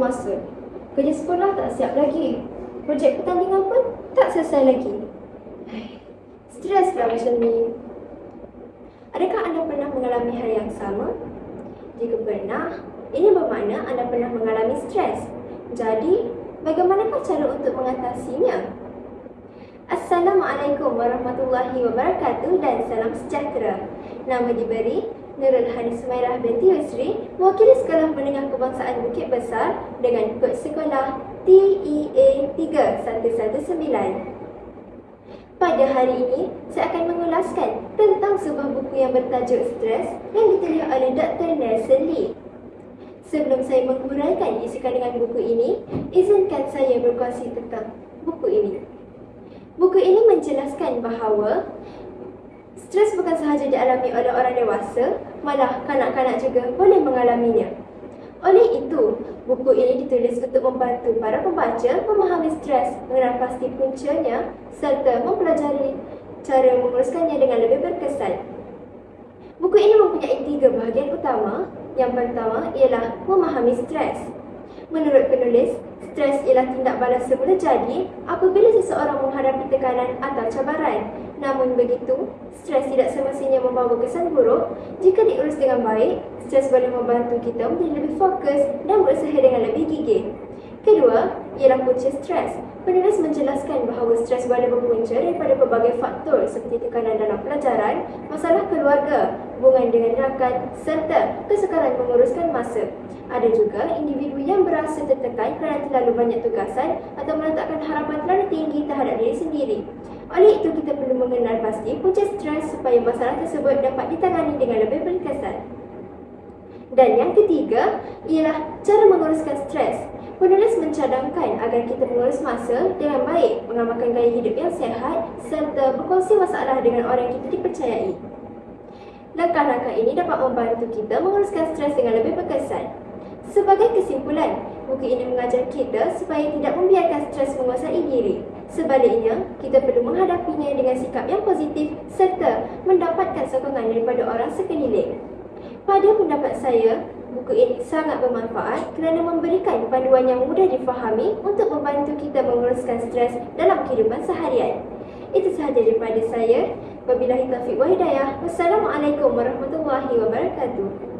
masa. Kerja sekolah tak siap lagi. Projek pertandingan pun tak selesai lagi. Streslah macam ni. Adakah anda pernah mengalami hal yang sama? Jika pernah, ini bermakna anda pernah mengalami stres. Jadi, bagaimanakah cara untuk mengatasinya? Assalamualaikum warahmatullahi wabarakatuh dan salam sejahtera. Nama diberi Nurul Hani Sumairah binti Yusri, mewakili Sekolah Menengah Kebangsaan Bukit Besar dengan kod sekolah TEA 3119. Pada hari ini, saya akan mengulaskan tentang sebuah buku yang bertajuk Stres yang ditulis oleh Dr. Nelson Lee. Sebelum saya menghuraikan isi kandungan buku ini, izinkan saya berkongsi tentang buku ini. Buku ini menjelaskan bahawa stres bukan sahaja dialami oleh orang dewasa, malah kanak-kanak juga boleh mengalaminya. Oleh itu, buku ini ditulis untuk membantu para pembaca memahami stres, mengenal pasti puncanya serta mempelajari cara menguruskannya dengan lebih berkesan. Buku ini mempunyai 3 bahagian utama. Yang pertama ialah memahami stres. Menurut penulis, stres ialah tindak balas semula jadi apabila seseorang menghadapi tekanan atau cabaran. Namun begitu, stres tidak semestinya membawa kesan buruk. Jika diurus dengan baik, stres boleh membantu kita menjadi lebih fokus dan berusaha dengan lebih gigih. Kedua, ialah punca stres. Penulis menjelaskan bahawa stres boleh berpunca daripada pelbagai faktor seperti tekanan dalam pelajaran, masalah keluarga, hubungan dengan rakan serta kesukaran menguruskan masa. Ada juga individu yang berasa tertekan kerana terlalu banyak tugasan atau meletakkan harapan terlalu tinggi terhadap diri sendiri. Oleh itu, kita perlu mengenal pasti punca stres supaya masalah tersebut dapat ditangani dengan lebih berkesan. Dan yang ketiga ialah cara menguruskan stres. Penulis mencadangkan agar kita mengurus masa dengan baik, mengamalkan gaya hidup yang sihat serta berkongsi masalah dengan orang yang kita dipercayai. Langkah-langkah ini dapat membantu kita menguruskan stres dengan lebih berkesan. Sebagai kesimpulan, buku ini mengajar kita supaya tidak membiarkan stres menguasai diri. Sebaliknya, kita perlu menghadapinya dengan sikap yang positif serta mendapatkan sokongan daripada orang sekeliling. Pada pendapat saya, buku ini sangat bermanfaat kerana memberikan panduan yang mudah difahami untuk membantu kita menguruskan stres dalam kehidupan seharian. Itu sahaja daripada saya. Wabillahi taufiq wa hidayah. Wassalamualaikum warahmatullahi wabarakatuh.